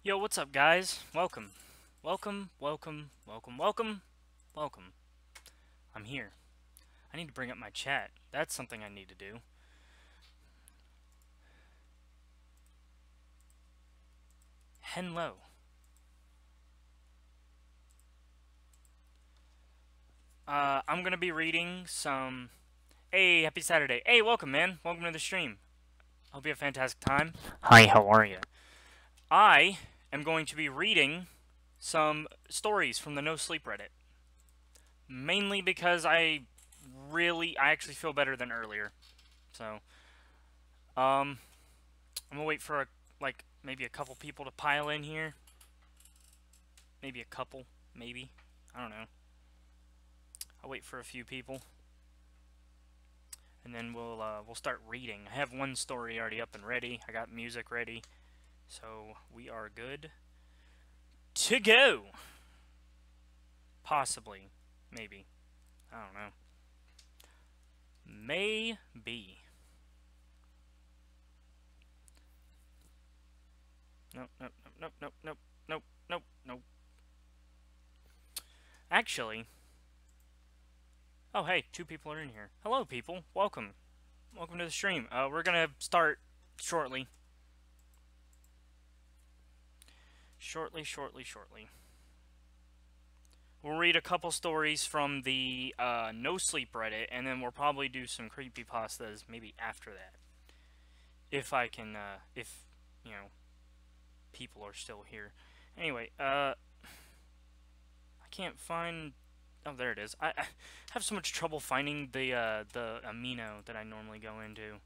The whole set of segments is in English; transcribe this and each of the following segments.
Yo, what's up, guys? Welcome. Welcome, welcome, welcome, welcome, welcome. I'm here. I need to bring up my chat. That's something I need to do. Hello. I'm gonna be reading some... Hey, happy Saturday. Hey, welcome, man. Welcome to the stream. Hope you have a fantastic time. Hi, how are you? I am going to be reading some stories from the NoSleep Reddit. Mainly because I actually feel better than earlier. So, I'm gonna wait for maybe a couple people to pile in here. Maybe a couple, maybe. I don't know. I'll wait for a few people, and then we'll start reading. I have one story already up and ready. I got music ready, so we are good to go. Possibly, maybe. I don't know. Maybe. Nope, nope, nope, nope, nope, nope, nope, nope. Actually, oh hey, two people are in here. Hello, people. Welcome. Welcome to the stream. We're gonna start shortly. Shortly. We'll read a couple stories from the NoSleep Reddit, and then we'll probably do some creepypastas maybe after that. If I can, if, you know, people are still here. Anyway, I can't find... Oh, there it is. I have so much trouble finding the amino that I normally go into.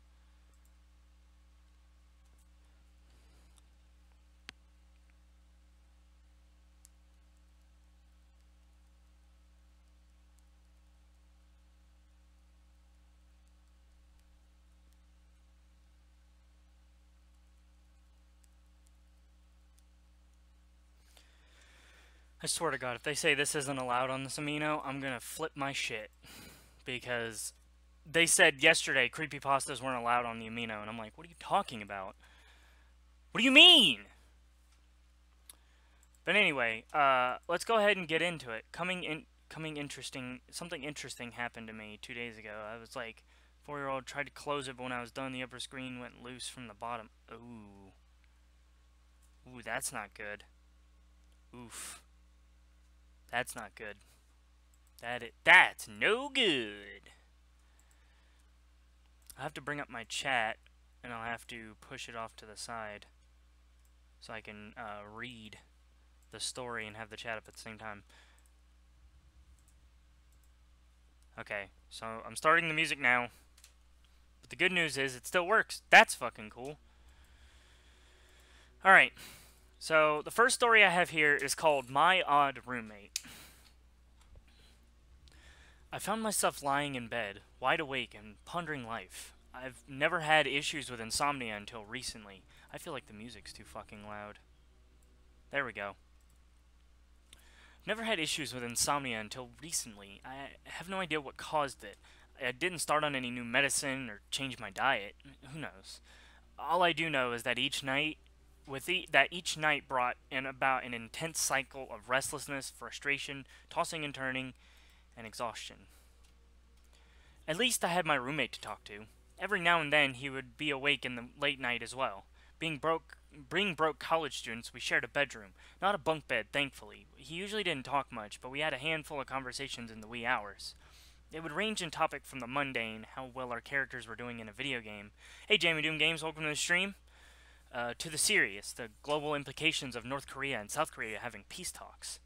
I swear to God, if they say this isn't allowed on this amino, I'm gonna flip my shit. Because they said yesterday creepypastas weren't allowed on the amino, and I'm like, what are you talking about? What do you mean? But anyway, let's go ahead and get into it. Something interesting happened to me 2 days ago. I was like, 4-year-old tried to close it, but when I was done, the upper screen went loose from the bottom. Ooh. Ooh, that's not good. Oof. That's not good. That's no good. I have to bring up my chat, and I'll have to push it off to the side so I can read the story and have the chat up at the same time. Okay, so I'm starting the music now. But the good news is it still works. That's fucking cool. Alright, so the first story I have here is called My Odd Roommate. I found myself lying in bed, wide awake and pondering life. I've never had issues with insomnia until recently. I feel like the music's too fucking loud. There we go. Never had issues with insomnia until recently. I have no idea what caused it. I didn't start on any new medicine or change my diet. Who knows? All I do know is that each night brought in about an intense cycle of restlessness, frustration, tossing and turning, and exhaustion. At least I had my roommate to talk to. Every now and then he would be awake in the late night as well. Being broke college students, we shared a bedroom. Not a bunk bed, thankfully. He usually didn't talk much, but we had a handful of conversations in the wee hours. It would range in topic from the mundane, how well our characters were doing in a video game. Hey Jamie Doom Games, welcome to the stream. To the serious, the global implications of North Korea and South Korea having peace talks.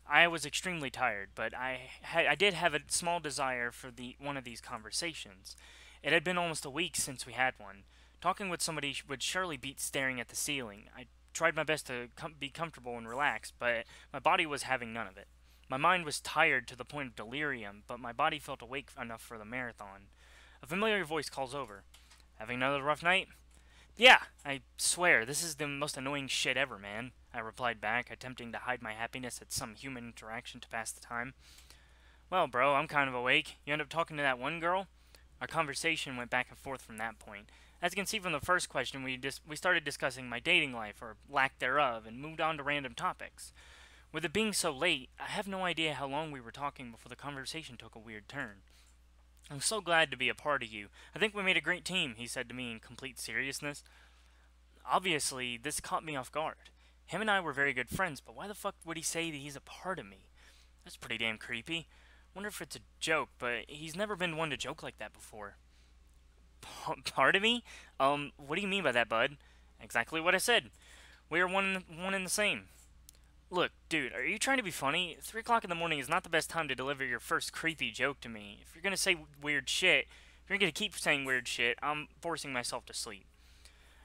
I was extremely tired, but I did have a small desire for one of these conversations. It had been almost a week since we had one. Talking with somebody would surely beat staring at the ceiling. I tried my best to be comfortable and relaxed, but my body was having none of it. My mind was tired to the point of delirium, but my body felt awake enough for the marathon. A familiar voice calls over. Having another rough night? Yeah, I swear, this is the most annoying shit ever, man, I replied back, attempting to hide my happiness at some human interaction to pass the time. Well, bro, I'm kind of awake. You end up talking to that one girl? Our conversation went back and forth from that point. As you can see from the first question, we started discussing my dating life, or lack thereof, and moved on to random topics. With it being so late, I have no idea how long we were talking before the conversation took a weird turn. "I'm so glad to be a part of you. I think we made a great team," he said to me in complete seriousness. Obviously, this caught me off guard. Him and I were very good friends, but why the fuck would he say that he's a part of me? That's pretty damn creepy. Wonder if it's a joke, but he's never been one to joke like that before. Part of me? What do you mean by that, bud? Exactly what I said. We are one and the same. Look, dude, are you trying to be funny? 3 o'clock in the morning is not the best time to deliver your first creepy joke to me. If you're gonna say weird shit, if you're gonna keep saying weird shit, I'm forcing myself to sleep.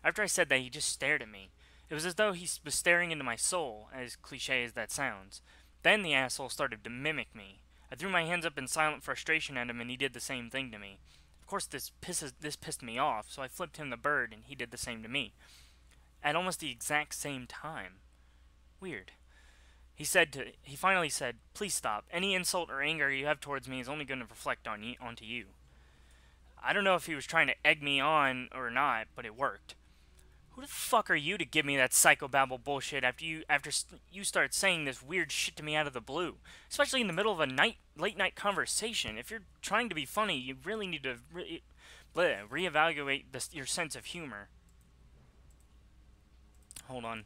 After I said that, he just stared at me. It was as though he was staring into my soul, as cliche as that sounds. Then the asshole started to mimic me. I threw my hands up in silent frustration at him, and he did the same thing to me. Of course, this pissed me off, so I flipped him the bird, and he did the same to me. At almost the exact same time. Weird. He finally said, "Please stop. Any insult or anger you have towards me is only going to reflect onto you." I don't know if he was trying to egg me on or not, but it worked. Who the fuck are you to give me that psychobabble bullshit after you start saying this weird shit to me out of the blue? Especially in the middle of a late night conversation. If you're trying to be funny, you really need to reevaluate your sense of humor. Hold on.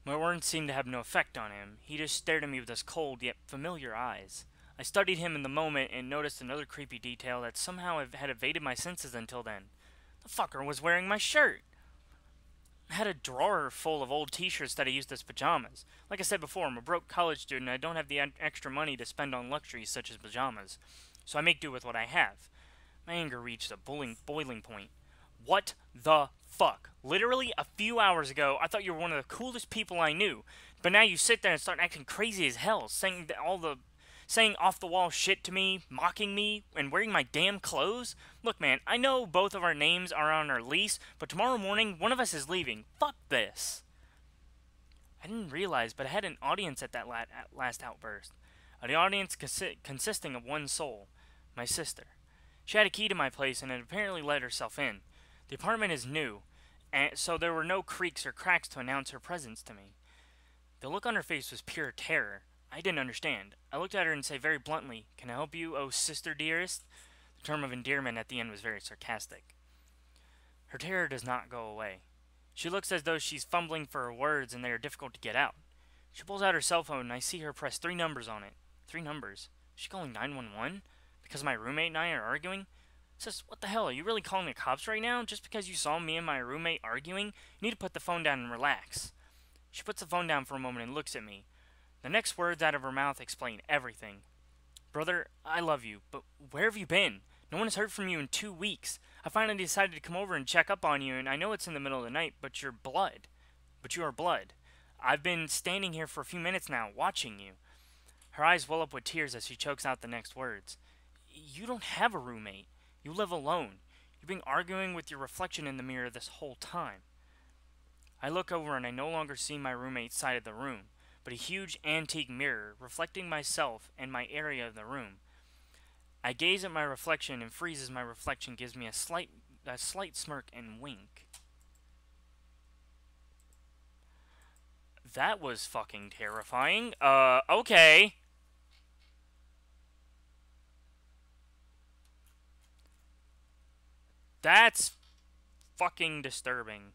My words seemed to have no effect on him. He just stared at me with his cold yet familiar eyes. I studied him in the moment and noticed another creepy detail that somehow had evaded my senses until then. The fucker was wearing my shirt. I had a drawer full of old t-shirts that I used as pajamas. Like I said before, I'm a broke college student and I don't have the extra money to spend on luxuries such as pajamas. So I make do with what I have. My anger reached a boiling point. What the fuck? Literally a few hours ago, I thought you were one of the coolest people I knew. But now you sit there and start acting crazy as hell, saying off-the-wall shit to me, mocking me, and wearing my damn clothes? Look, man, I know both of our names are on our lease, but tomorrow morning, one of us is leaving. Fuck this. I didn't realize, but I had an audience at that last outburst. An audience consisting of one soul, my sister. She had a key to my place and had apparently let herself in. The apartment is new, and so there were no creaks or cracks to announce her presence to me. The look on her face was pure terror. I didn't understand. I looked at her and said very bluntly, "Can I help you, oh sister dearest?" The term of endearment at the end was very sarcastic. Her terror does not go away. She looks as though she's fumbling for her words and they are difficult to get out. She pulls out her cell phone and I see her press 3 numbers on it. 3 numbers? Is she calling 911? Because my roommate and I are arguing? Sis, what the hell? Are you really calling the cops right now? Just because you saw me and my roommate arguing? You need to put the phone down and relax. She puts the phone down for a moment and looks at me. The next words out of her mouth explain everything. "Brother, I love you, but where have you been? No one has heard from you in 2 weeks. I finally decided to come over and check up on you, and I know it's in the middle of the night, but you are blood. I've been standing here for a few minutes now, watching you." Her eyes well up with tears as she chokes out the next words. "You don't have a roommate. You live alone. You've been arguing with your reflection in the mirror this whole time." I look over and I no longer see my roommate's side of the room, but a huge antique mirror reflecting myself and my area of the room. I gaze at my reflection and freeze as my reflection gives me a slight smirk and wink. That was fucking terrifying. Okay. That's fucking disturbing.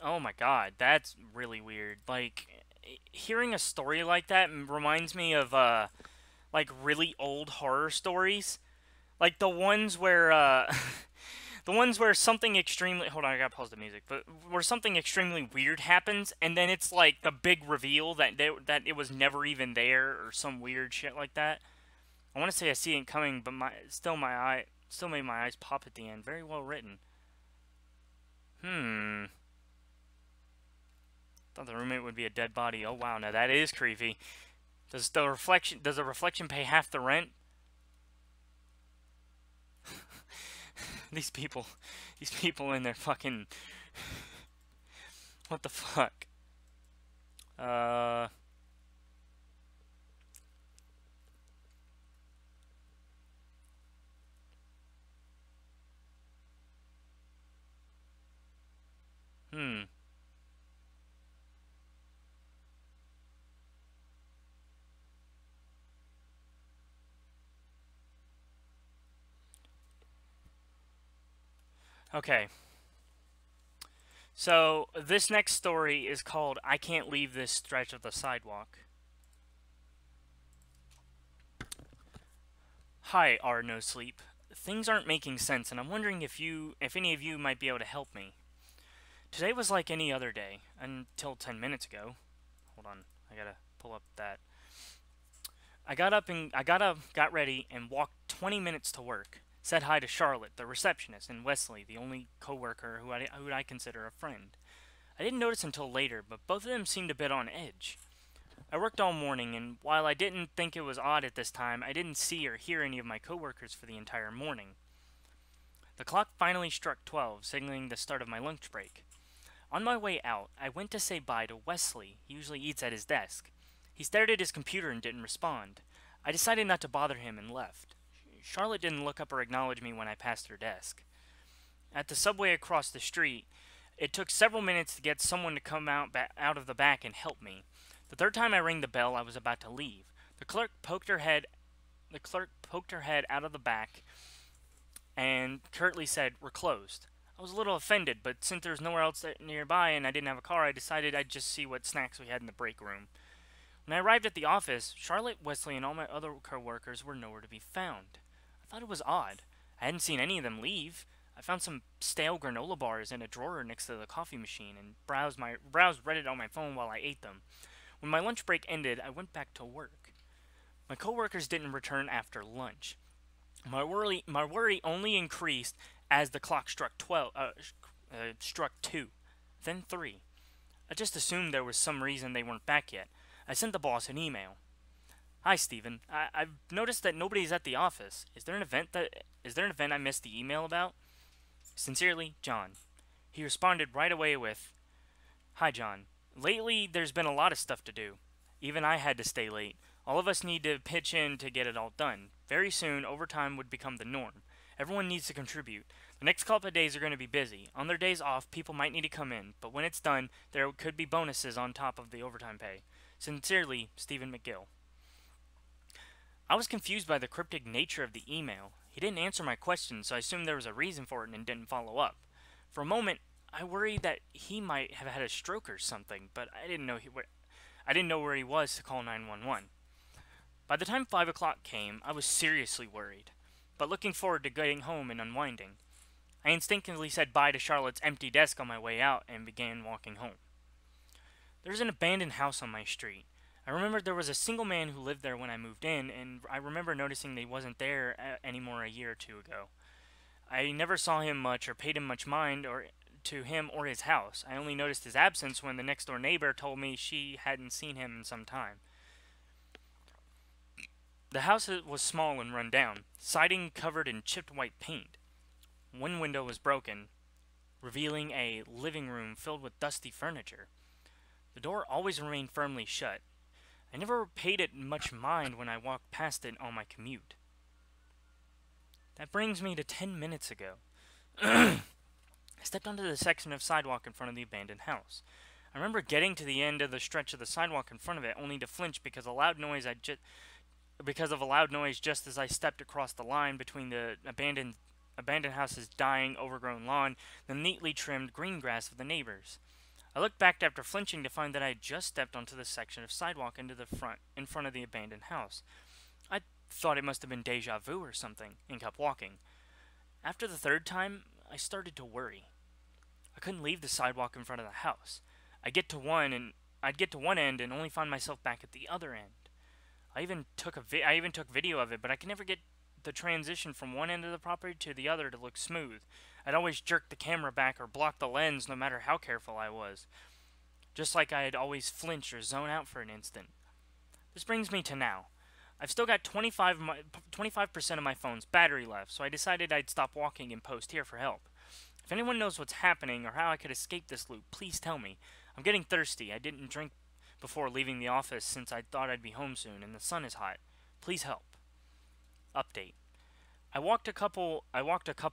Oh my god, that's really weird. Like, hearing a story like that reminds me of, like, really old horror stories. Like, the ones where, the ones where something extremely... Hold on, I gotta pause the music. But where something extremely weird happens, and then it's, like, the big reveal that it was never even there, or some weird shit like that. I want to say I see it coming, but still made my eyes pop at the end. Very well written. Thought the roommate would be a dead body. Oh wow, now that is creepy. Does the reflection pay half the rent? These people in their fucking... What the fuck? Hmm. Okay. So, this next story is called I Can't Leave This Stretch of the Sidewalk. Hi, R NoSleep. Things aren't making sense, and I'm wondering if any of you might be able to help me. Today was like any other day, until 10 minutes ago. Hold on, I gotta pull up that. Got ready, and walked 20 minutes to work. Said hi to Charlotte, the receptionist, and Wesley, the only coworker who I consider a friend. I didn't notice until later, but both of them seemed a bit on edge. I worked all morning, and while I didn't think it was odd at this time, I didn't see or hear any of my coworkers for the entire morning. The clock finally struck 12, signaling the start of my lunch break. On my way out, I went to say bye to Wesley. He usually eats at his desk. He stared at his computer and didn't respond. I decided not to bother him and left. Charlotte didn't look up or acknowledge me when I passed her desk. At the subway across the street, it took several minutes to get someone to come out of the back and help me. The third time I rang the bell, I was about to leave. The clerk poked her head out of the back and curtly said, "We're closed." I was a little offended, but since there was nowhere else nearby and I didn't have a car, I decided I'd just see what snacks we had in the break room. When I arrived at the office, Charlotte, Wesley, and all my other coworkers were nowhere to be found. I thought it was odd. I hadn't seen any of them leave. I found some stale granola bars in a drawer next to the coffee machine and browsed Reddit on my phone while I ate them. When my lunch break ended, I went back to work. My coworkers didn't return after lunch. My worry only increased as the clock struck 2, then 3. I just assumed there was some reason they weren't back yet. I sent the boss an email. "Hi, Steven. I've noticed that nobody's at the office. Is there an event I missed the email about? Sincerely, John." He responded right away with, "Hi, John. Lately, there's been a lot of stuff to do. Even I had to stay late. All of us need to pitch in to get it all done. Very soon, overtime would become the norm. Everyone needs to contribute. The next couple of days are going to be busy. On their days off, people might need to come in, but when it's done, there could be bonuses on top of the overtime pay. Sincerely, Stephen McGill." I was confused by the cryptic nature of the email. He didn't answer my question, so I assumed there was a reason for it and didn't follow up. For a moment, I worried that he might have had a stroke or something, but I didn't know where he was to call 911. By the time 5 o'clock came, I was seriously worried, but looking forward to getting home and unwinding. I instinctively said bye to Charlotte's empty desk on my way out and began walking home. There's an abandoned house on my street. I remembered there was a single man who lived there when I moved in, and I remember noticing that he wasn't there anymore a year or two ago. I never saw him much or paid him much mind to him or his house. I only noticed his absence when the next door neighbor told me she hadn't seen him in some time. The house was small and run down, siding covered in chipped white paint. One window was broken, revealing a living room filled with dusty furniture. The door always remained firmly shut. I never paid it much mind when I walked past it on my commute. That brings me to 10 minutes ago. I stepped onto the section of sidewalk in front of the abandoned house. I remember getting to the end of the stretch of the sidewalk in front of it, only to flinch because of a loud noise just as I stepped across the line between the abandoned house's dying, overgrown lawn and the neatly trimmed green grass of the neighbors. I looked back after flinching to find that I had just stepped onto the section of sidewalk in front of the abandoned house. I thought it must have been deja vu or something, and kept walking. After the third time, I started to worry. I couldn't leave the sidewalk in front of the house. I'd get to one end and only find myself back at the other end. I even took video of it, but I could never get the transition from one end of the property to the other to look smooth. I'd always jerk the camera back or block the lens no matter how careful I was. Just like I had always flinch or zone out for an instant. This brings me to now. I've still got 25% of my phone's battery left, so I decided I'd stop walking and post here for help. If anyone knows what's happening or how I could escape this loop, please tell me. I'm getting thirsty. I didn't drink before leaving the office since I thought I'd be home soon, and the sun is hot. Please help. Update. I walked a couple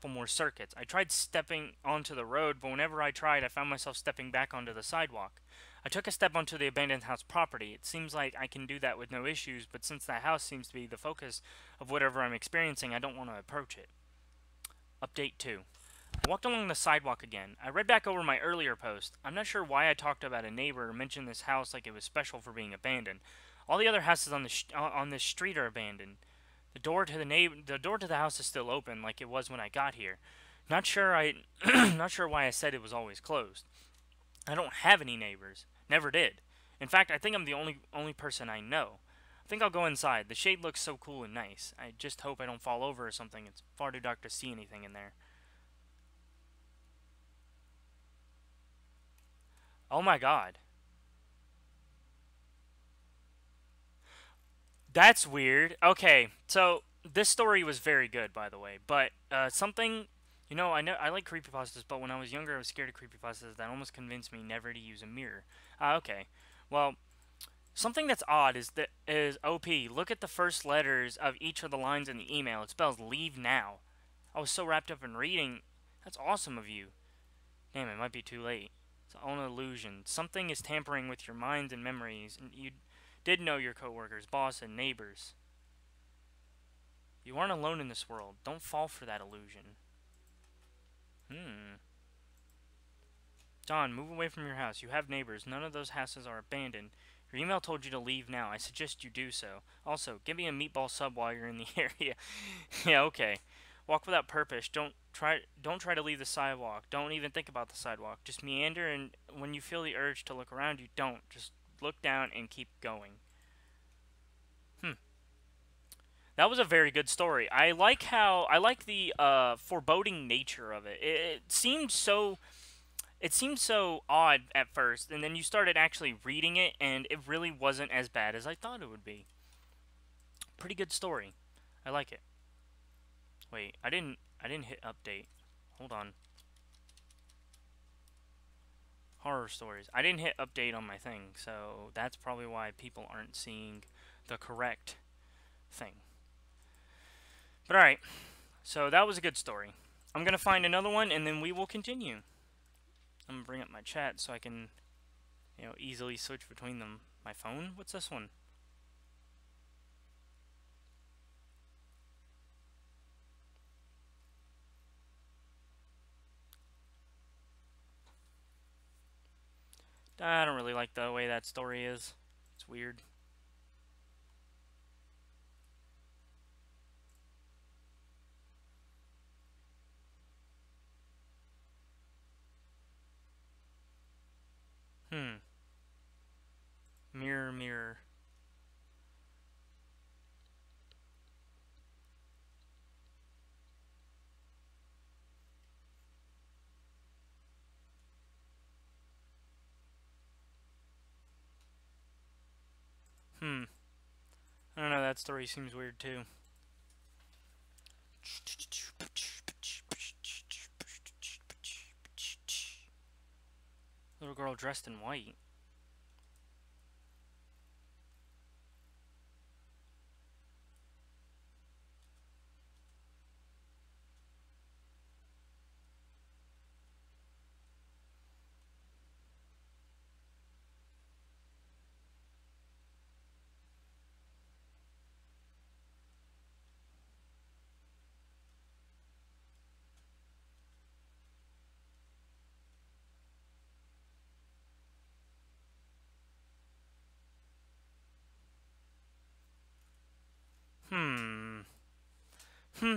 more circuits. I tried stepping onto the road, but whenever I tried, I found myself stepping back onto the sidewalk. I took a step onto the abandoned house property. It seems like I can do that with no issues, but since that house seems to be the focus of whatever I'm experiencing, I don't want to approach it. Update 2. I walked along the sidewalk again. I read back over my earlier post. I'm not sure why I talked about a neighbor or mentioned this house like it was special for being abandoned. All the other houses on this street are abandoned. The door to the house is still open, like it was when I got here. Not sure why I said it was always closed. I don't have any neighbors. Never did. In fact, I think I'm the only person I know. I think I'll go inside. The shade looks so cool and nice. I just hope I don't fall over or something. It's far too dark to see anything in there. Oh my god. That's weird. Okay, so this story was very good, by the way. But something, I know I like creepypastas, but when I was younger, I was scared of creepypastas. That almost convinced me never to use a mirror. Okay, well, something that's odd is OP. Look at the first letters of each of the lines in the email. It spells "leave now." I was so wrapped up in reading. That's awesome of you. Damn, it might be too late. It's all an illusion. Something is tampering with your minds and memories, and you did know your coworkers, boss, and neighbors. You aren't alone in this world. Don't fall for that illusion. Hmm. John, move away from your house. You have neighbors. None of those houses are abandoned. Your email told you to leave now. I suggest you do so. Also, give me a meatball sub while you're in the area. Yeah, okay. Walk without purpose. Don't try to leave the sidewalk. Don't even think about the sidewalk. Just meander, and when you feel the urge to look around, you don't. Just look down and keep going. Hmm. That was a very good story. I like the foreboding nature of it. It seemed so odd at first, and then you started actually reading it, and it really wasn't as bad as I thought it would be. Pretty good story. I like it. Wait, I didn't hit update. Hold on. Horror stories. I didn't hit update on my thing, so that's probably why people aren't seeing the correct thing. But alright, so that was a good story. I'm gonna find another one, and then we will continue. I'm gonna bring up my chat so I can, easily switch between them. My phone? What's this one? I don't really like the way that story is. It's weird. Hmm. Mirror, mirror. Hmm. I don't know, that story seems weird too. Little girl dressed in white.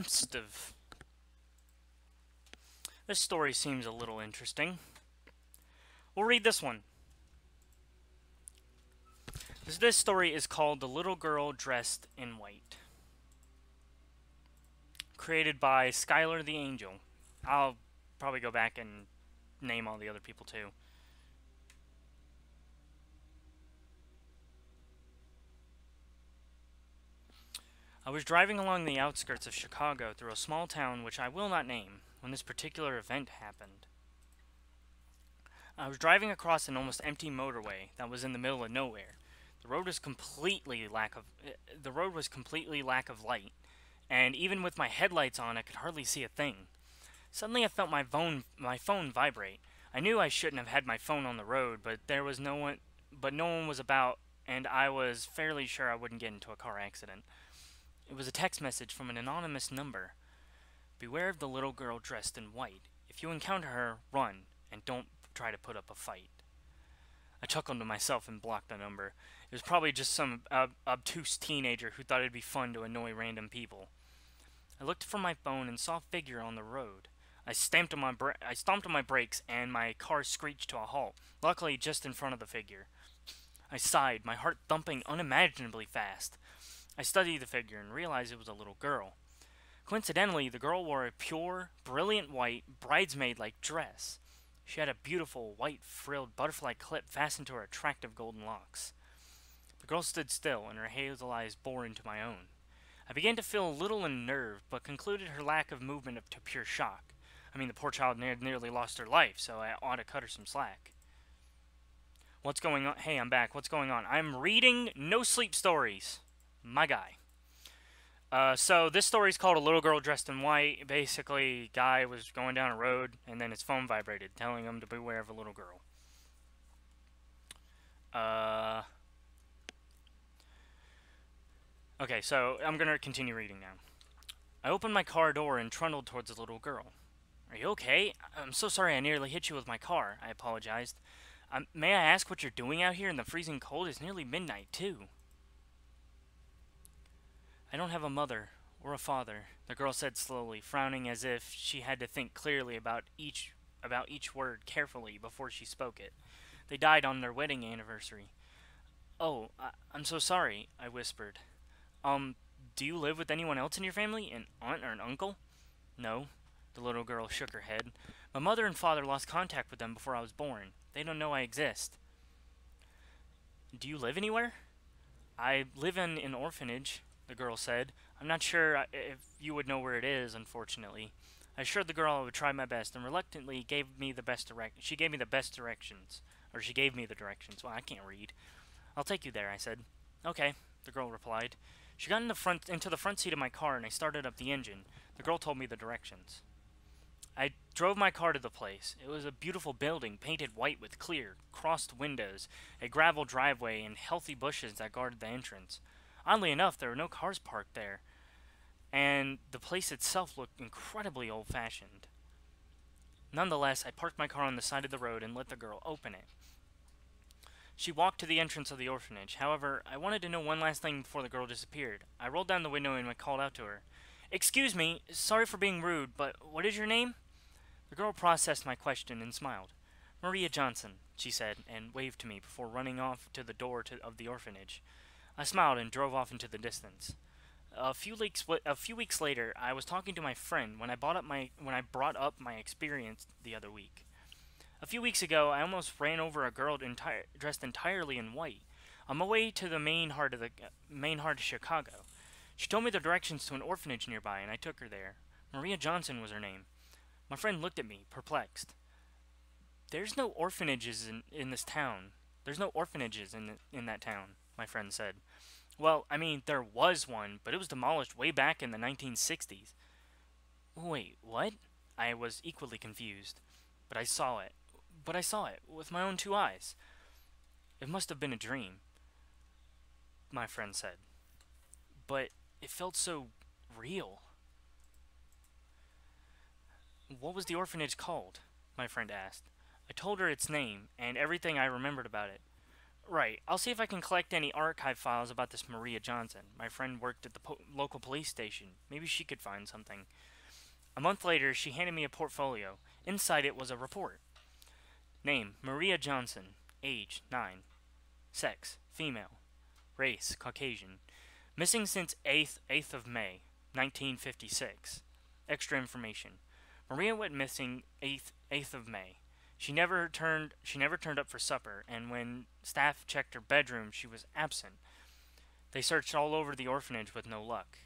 Steve. This story seems a little interesting. We'll read this one. This story is called The Little Girl Dressed in White. Created by Skylar the Angel. I'll probably go back and name all the other people too. I was driving along the outskirts of Chicago through a small town which I will not name when this particular event happened. I was driving across an almost empty motorway that was in the middle of nowhere. The road was completely lack of light, and even with my headlights on, I could hardly see a thing. Suddenly, I felt my phone vibrate. I knew I shouldn't have had my phone on the road, but no one was about, and I was fairly sure I wouldn't get into a car accident. It was a text message from an anonymous number. Beware of the little girl dressed in white. If you encounter her, run, and don't try to put up a fight. I chuckled to myself and blocked the number. It was probably just some obtuse teenager who thought it'd be fun to annoy random people. I looked for my phone and saw a figure on the road. I stomped on my brakes, and my car screeched to a halt, luckily just in front of the figure. I sighed, my heart thumping unimaginably fast. I studied the figure and realized it was a little girl. Coincidentally, the girl wore a pure, brilliant white, bridesmaid-like dress. She had a beautiful, white, frilled butterfly clip fastened to her attractive golden locks. The girl stood still, and her hazel eyes bore into my own. I began to feel a little unnerved, but concluded her lack of movement to pure shock. I mean, the poor child nearly lost her life, so I ought to cut her some slack. What's going on? Hey, I'm back. What's going on? I'm reading NoSleep stories. My guy. So this story's called A Little Girl Dressed in White. Basically, guy was going down a road, and then his phone vibrated, telling him to beware of a little girl. Okay, so I'm gonna continue reading now. I opened my car door and trundled towards the little girl. Are you okay? I'm so sorry I nearly hit you with my car, I apologized. May I ask what you're doing out here in the freezing cold? It's nearly midnight, too. I don't have a mother or a father, the girl said slowly, frowning as if she had to think clearly about each word carefully before she spoke it. They died on their wedding anniversary. Oh, I'm so sorry, I whispered. Do you live with anyone else in your family? An aunt or an uncle? No, the little girl shook her head. My mother and father lost contact with them before I was born. They don't know I exist. Do you live anywhere? I live in an orphanage, the girl said. I'm not sure if you would know where it is, unfortunately. I assured the girl I would try my best, and reluctantly she gave me the directions. Well, I can't read. I'll take you there, I said. Okay, the girl replied. She got into the front seat of my car, and I started up the engine. The girl told me the directions. I drove my car to the place. It was a beautiful building, painted white with clear, crossed windows, a gravel driveway, and healthy bushes that guarded the entrance. Oddly enough, there were no cars parked there, and the place itself looked incredibly old-fashioned. Nonetheless, I parked my car on the side of the road and let the girl open it. She walked to the entrance of the orphanage. However, I wanted to know one last thing before the girl disappeared. I rolled down the window and I called out to her. Excuse me, sorry for being rude, but what is your name? The girl processed my question and smiled. Maria Johnson, she said, and waved to me before running off to the door of the orphanage. I smiled and drove off into the distance. A few weeks later, I was talking to my friend when I brought up my experience the other week. A few weeks ago, I almost ran over a girl dressed entirely in white on my way to the main heart of Chicago. She told me the directions to an orphanage nearby, and I took her there. Maria Johnson was her name. My friend looked at me, perplexed. There's no orphanages in this town. There's no orphanages in that town, my friend said. Well, I mean, there was one, but it was demolished way back in the 1960s. Wait, what? I was equally confused. But I saw it with my own 2 eyes. It must have been a dream, my friend said. But it felt so real. What was the orphanage called? My friend asked. I told her its name and everything I remembered about it. Right, I'll see if I can collect any archive files about this Maria Johnson. My friend worked at the local police station. Maybe she could find something. A month later, she handed me a portfolio. Inside it was a report. Name, Maria Johnson. Age, 9. Sex, female. Race, Caucasian. Missing since 8th of May, 1956. Extra information. Maria went missing 8th of May. She never turned up for supper, and when staff checked her bedroom, she was absent. They searched all over the orphanage with no luck.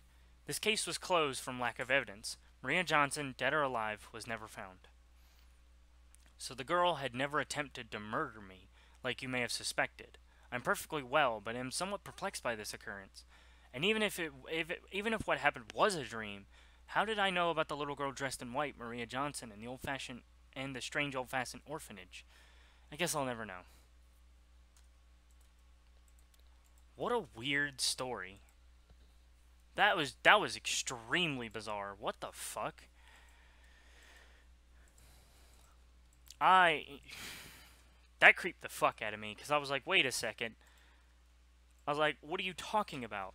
This case was closed from lack of evidence. Maria Johnson, dead or alive, was never found. So the girl had never attempted to murder me, like you may have suspected. I'm perfectly well, but am somewhat perplexed by this occurrence. And even if what happened was a dream, how did I know about the little girl dressed in white, Maria Johnson, and the strange old-fashioned orphanage? I guess I'll never know. What a weird story. That was extremely bizarre. What the fuck? That creeped the fuck out of me, because I was like, wait a second. I was like, what are you talking about?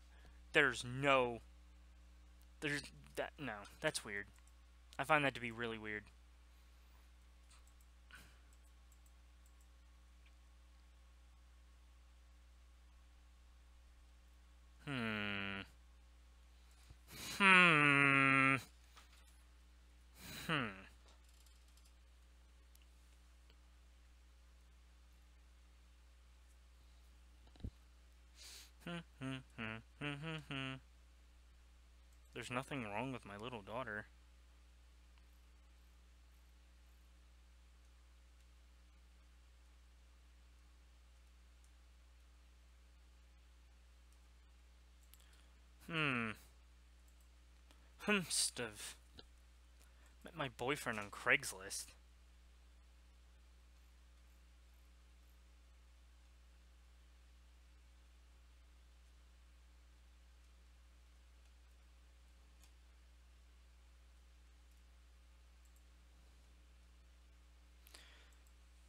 There's no... No, that's weird. I find that to be really weird. Hmm. Hmm. Hmm. There's nothing wrong with my little daughter. Stuff. Met my boyfriend on Craigslist.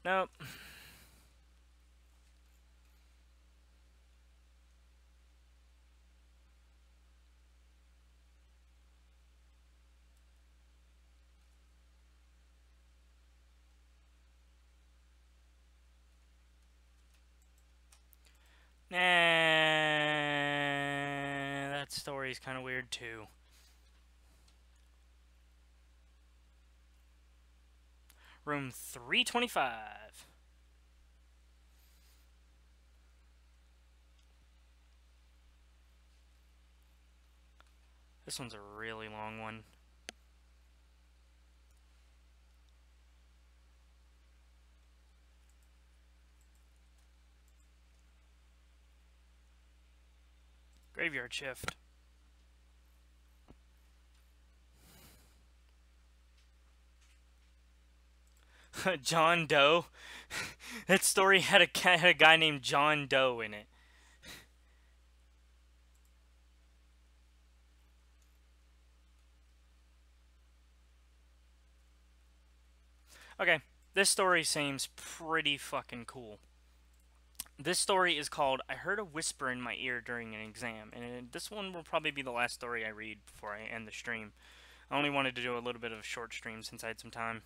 Nope. Nah, that story's kind of weird too. Room 325. This one's a really long one. Graveyard shift. John Doe. That story had a guy named John Doe in it. Okay, this story seems pretty fucking cool. This story is called I Heard a Whisper in My Ear During an Exam, and this one will probably be the last story I read before I end the stream. I only wanted to do a little bit of a short stream since I had some time.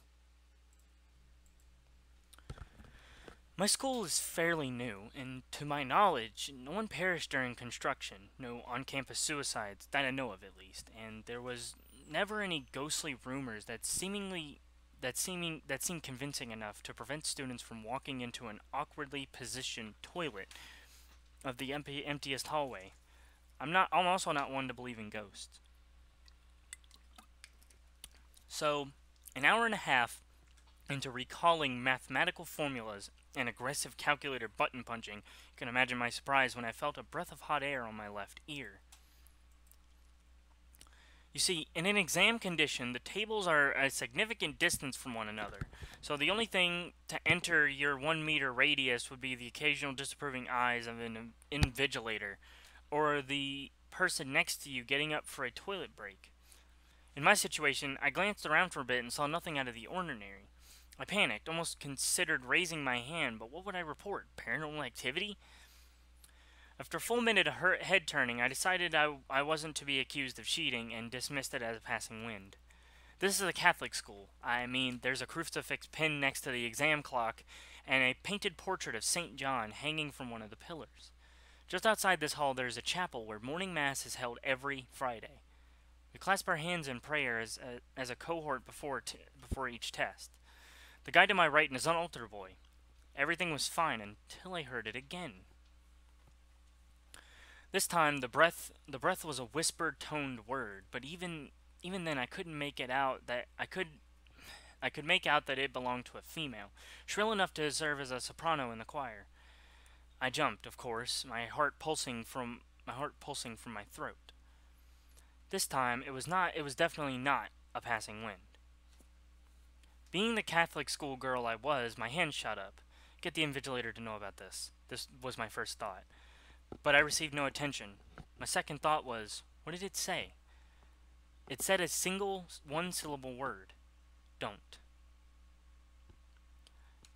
My school is fairly new, and to my knowledge, no one perished during construction, no on-campus suicides, that I know of at least, and there was never any ghostly rumors that seemed convincing enough to prevent students from walking into an awkwardly positioned toilet of the emptiest hallway. I'm also not one to believe in ghosts. So, an hour and a half into recalling mathematical formulas and aggressive calculator button punching, you can imagine my surprise when I felt a breath of hot air on my left ear. You see, in an exam condition, the tables are a significant distance from one another, so the only thing to enter your 1 meter radius would be the occasional disapproving eyes of an invigilator, or the person next to you getting up for a toilet break. In my situation, I glanced around for a bit and saw nothing out of the ordinary. I panicked, almost considered raising my hand, but what would I report? Paranormal activity? After a full minute of head turning, I decided I wasn't to be accused of cheating and dismissed it as a passing wind. This is a Catholic school. I mean, there's a crucifix pinned next to the exam clock and a painted portrait of St. John hanging from one of the pillars. Just outside this hall, there's a chapel where morning mass is held every Friday. We clasp our hands in prayer as a cohort before each test. The guy to my right is an altar boy. Everything was fine until I heard it again. This time, the breath was a whispered, toned word, but even then, I couldn't make it out that I could make out that it belonged to a female, shrill enough to serve as a soprano in the choir. I jumped, of course, my heart pulsing from my heart pulsing from my throat. This time, it was definitely not a passing wind. Being the Catholic school girl I was, my hand shot up. Get the invigilator to know about this. This was my first thought. But I received no attention. My second thought was, what did it say? It said a single, one-syllable word. Don't.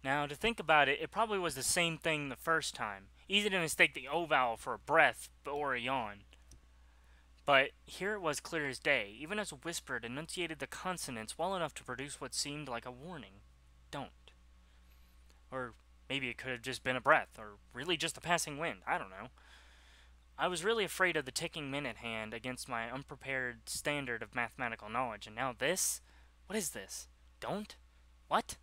Now, to think about it, it probably was the same thing the first time. Easy to mistake the O vowel for a breath or a yawn. But here it was clear as day, even as a whisper it enunciated the consonants well enough to produce what seemed like a warning. Don't. Or maybe it could have just been a breath, or really just a passing wind. I don't know. I was really afraid of the ticking minute hand against my unprepared standard of mathematical knowledge, and now this? What is this? Don't? What?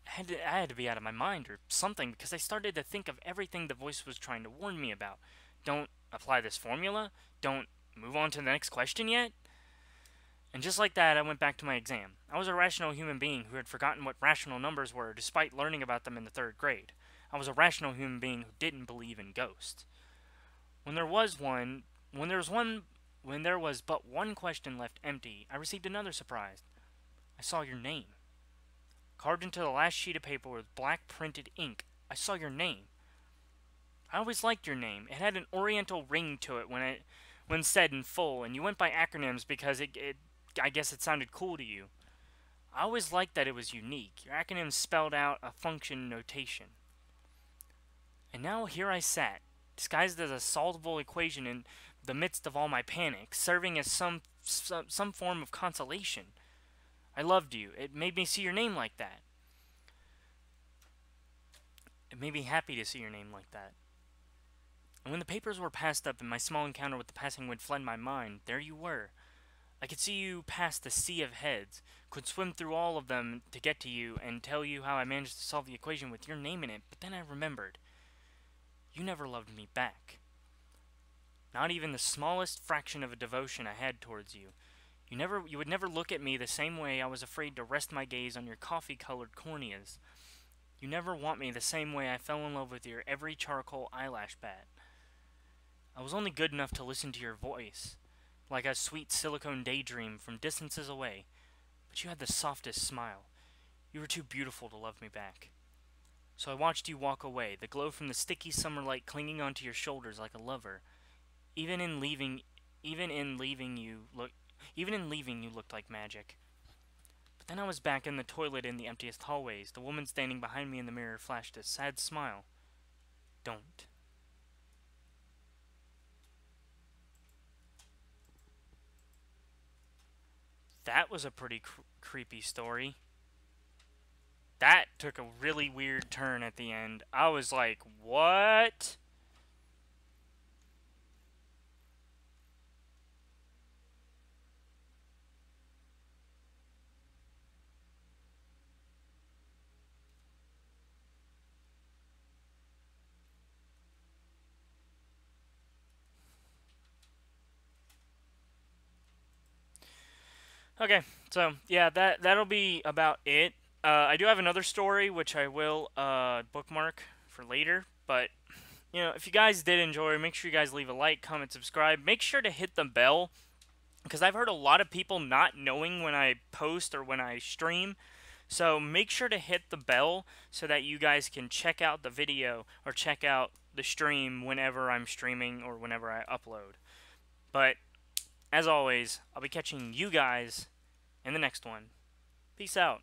I had to be out of my mind or something, because I started to think of everything the voice was trying to warn me about. Don't apply this formula? Don't move on to the next question yet? And just like that, I went back to my exam. I was a rational human being who had forgotten what rational numbers were despite learning about them in the 3rd grade. I was a rational human being who didn't believe in ghosts. When there was but one question left empty, I received another surprise. I saw your name. Carved into the last sheet of paper with black printed ink, I saw your name. I always liked your name. It had an oriental ring to it when said in full, and you went by acronyms because I guess it sounded cool to you. I always liked that it was unique. Your acronyms spelled out a function notation. And now here I sat, disguised as a solvable equation in the midst of all my panic, serving as some form of consolation. I loved you. It made me see your name like that. It made me happy to see your name like that. And when the papers were passed up and my small encounter with the passing wind fled my mind, there you were. I could see you past the sea of heads, could swim through all of them to get to you and tell you how I managed to solve the equation with your name in it, but then I remembered. You never loved me back. Not even the smallest fraction of a devotion I had towards you. You would never look at me the same way I was afraid to rest my gaze on your coffee-colored corneas. You never want me the same way I fell in love with your every charcoal eyelash bat. I was only good enough to listen to your voice, like a sweet silicone daydream from distances away, but you had the softest smile. You were too beautiful to love me back. So I watched you walk away, the glow from the sticky summer light clinging onto your shoulders like a lover. Even in leaving you looked like magic. But then I was back in the toilet in the emptiest hallways. The woman standing behind me in the mirror flashed a sad smile. Don't. That was a pretty creepy story. That took a really weird turn at the end. I was like, what? Okay, so yeah, that'll be about it. I do have another story which I will bookmark for later, but you know, if you guys did enjoy, make sure you guys leave a like, comment, subscribe. Make sure to hit the bell because I've heard a lot of people not knowing when I post or when I stream. So make sure to hit the bell so that you guys can check out the video or check out the stream whenever I'm streaming or whenever I upload. But as always, I'll be catching you guys in the next one. Peace out.